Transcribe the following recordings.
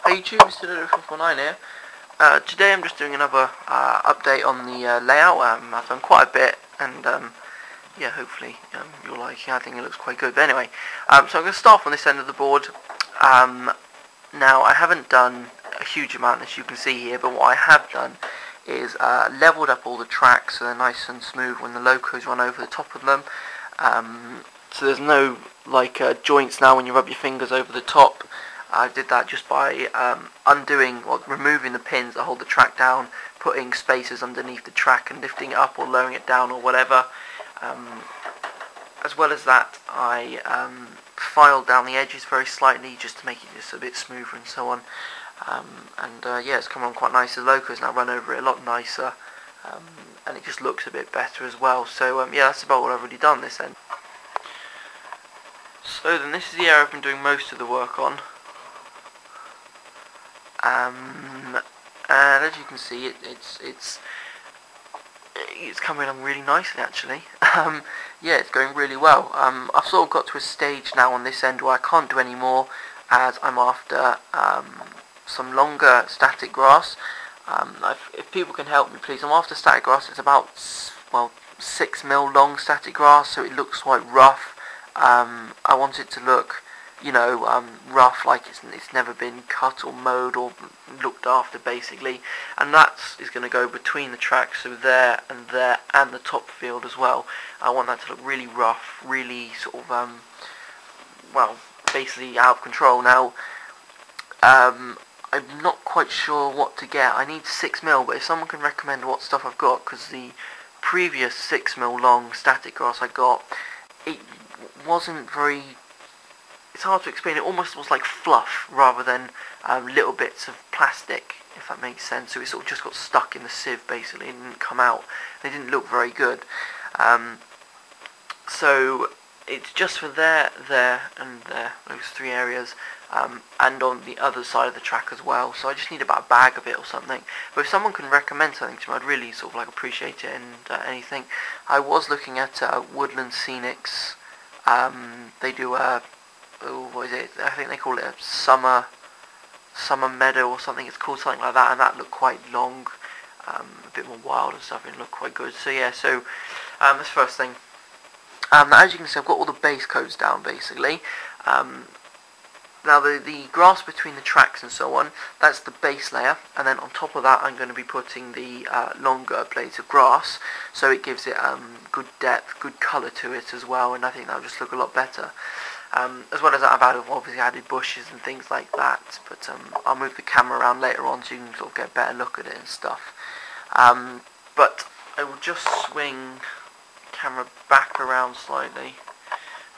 Hey YouTube, Mr. Dodo449 here. Today I'm just doing another update on the layout. I've done quite a bit, and yeah, hopefully you'll like it. I think it looks quite good. But anyway, so I'm going to start from this end of the board. Now, I haven't done a huge amount, as you can see here, but what I have done is leveled up all the tracks so they're nice and smooth when the locos run over the top of them. So there's no joints now when you rub your fingers over the top. I did that just by removing the pins that hold the track down, putting spacers underneath the track and lifting it up or lowering it down or whatever. As well as that, I filed down the edges very slightly just to make it just a bit smoother and so on. Yeah, it's come on quite nice. The locos now run over it a lot nicer, and it just looks a bit better as well. So yeah, that's about what I've already done this end. So then this is the area I've been doing most of the work on. And as you can see, it's coming along really nicely actually. Yeah, it's going really well. I've sort of got to a stage now on this end where I can't do any more, as I'm after some longer static grass. If people can help me, please. I'm after static grass. It's about 6mm long static grass, so it looks quite rough. I want it to look, rough, like it's never been cut or mowed or looked after, basically. And that is going to go between the tracks, so there and the top field as well. I want that to look really rough, really sort of, basically out of control. Now, I'm not quite sure what to get. I need 6mm, but if someone can recommend what stuff I've got, because the previous 6mm long static grass I got, it wasn't very... It's hard to explain. It almost was like fluff rather than little bits of plastic, if that makes sense. So it sort of just got stuck in the sieve basically and didn't come out. They didn't look very good. So it's just for there, and there, those three areas, and on the other side of the track as well. So I just need about a bag of it or something. But if someone can recommend something to me, I'd really sort of appreciate it. And anything. I was looking at Woodland Scenics. They do what is it? I think they call it a summer meadow or something. It's called something like that, and that looked quite long, a bit more wild and stuff, and it looked quite good. So yeah, so that's the first thing. As you can see, I've got all the base coats down basically. Now the grass between the tracks and so on, that's the base layer, and then on top of that I'm going to be putting the longer blades of grass, so it gives it good depth, good colour to it as well, and I think that'll just look a lot better. As well as that, I've obviously added bushes and things like that, but I'll move the camera around later on so you can sort of get a better look at it and stuff. But I will just swing the camera back around slightly,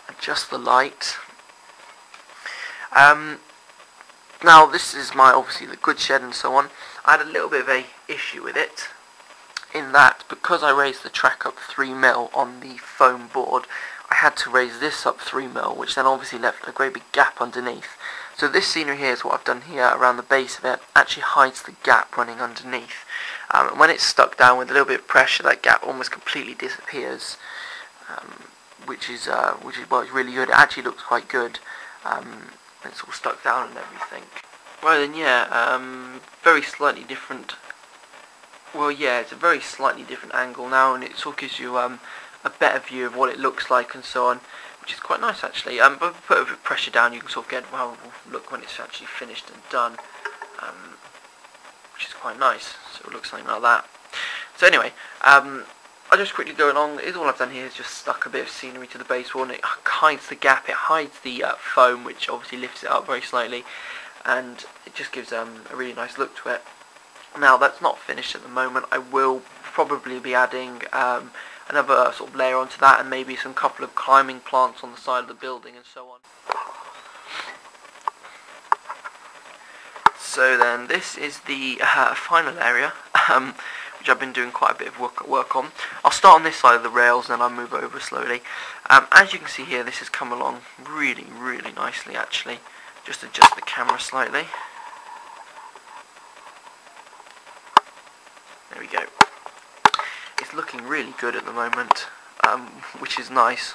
adjust the light. Now this is obviously the goods shed and so on. I had a little bit of a issue with it, in that because I raised the track up 3mm on the foam board, I had to raise this up 3mm, which then obviously left a great big gap underneath. So this scenery here is what I've done here around the base of it, actually hides the gap running underneath. And when it's stuck down with a little bit of pressure, that gap almost completely disappears, which is really good. It actually looks quite good. It's all stuck down and everything. Well then, yeah, very slightly different. Well, yeah, it's a very slightly different angle now, and it sort of gives you a better view of what it looks like and so on, which is quite nice actually. But if you put a bit of pressure down, you can sort of get how it will look when it's actually finished and done, which is quite nice. So it looks something like that. So anyway, I'll just quickly go along. All I've done here is just stuck a bit of scenery to the base wall, and it hides the gap, it hides the foam, which obviously lifts it up very slightly, and it just gives a really nice look to it. Now that's not finished at the moment. I will probably be adding another sort of layer onto that, and maybe some couple of climbing plants on the side of the building and so on. So then this is the final area, which I've been doing quite a bit of work on. I'll start on this side of the rails, and then I'll move over slowly. As you can see here, this has come along really, really nicely actually. Just adjust the camera slightly. There we go. It's looking really good at the moment, which is nice.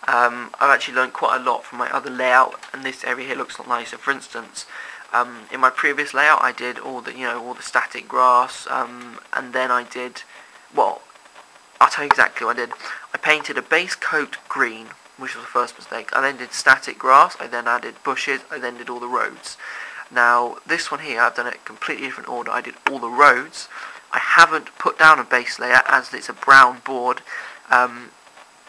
I've actually learned quite a lot from my other layout, and this area here looks a lot nicer. For instance, In my previous layout, I did all the static grass, and then I did, well, I'll tell you exactly what I did. I painted a base coat green, which was the first mistake. I then did static grass, I then added bushes, I then did all the roads. Now, this one here, I've done it in a completely different order. I did all the roads. I haven't put down a base layer as it's a brown board.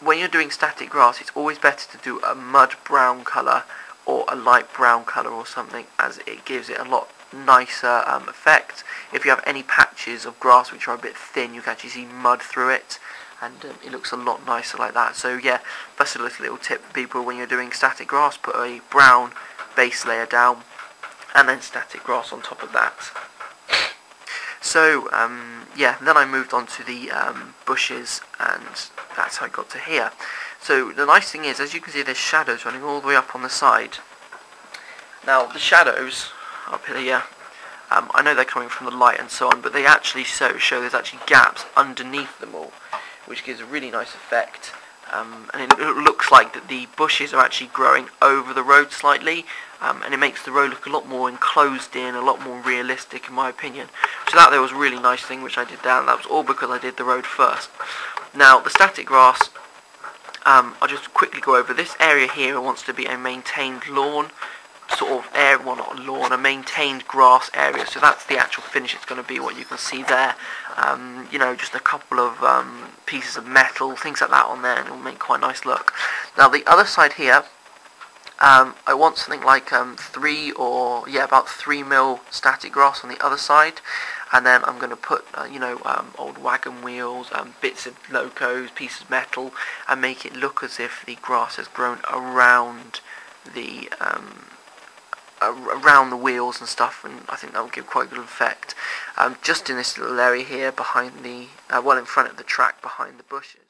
When you're doing static grass, it's always better to do a mud brown colour or a light brown colour or something, as it gives it a lot nicer effect. If you have any patches of grass which are a bit thin, you can actually see mud through it, and it looks a lot nicer like that. So yeah, that's a little tip for people when you're doing static grass: put a brown base layer down and then static grass on top of that. So yeah, then I moved on to the bushes, and that's how I got to here. So the nice thing is, as you can see, there's shadows running all the way up on the side. Now the shadows up here, I know they're coming from the light and so on, but they actually show there's actually gaps underneath them all, which gives a really nice effect. And it looks like that the bushes are actually growing over the road slightly, and it makes the road look a lot more enclosed in, a lot more realistic in my opinion. So that there was a really nice thing which I did down. That was all because I did the road first. Now the static grass, I'll just quickly go over this area here. It wants to be a maintained lawn sort of area, well not a lawn, a maintained grass area. So that's the actual finish. It's going to be what you can see there. Just a couple of pieces of metal, things like that on there, and it'll make quite a nice look. Now the other side here, I want something like about 3 mil static grass on the other side, and then I'm going to put old wagon wheels, bits of locos, pieces of metal, and make it look as if the grass has grown around the wheels and stuff, and I think that will give quite a good effect. Just in this little area here behind the, in front of the track, behind the bushes.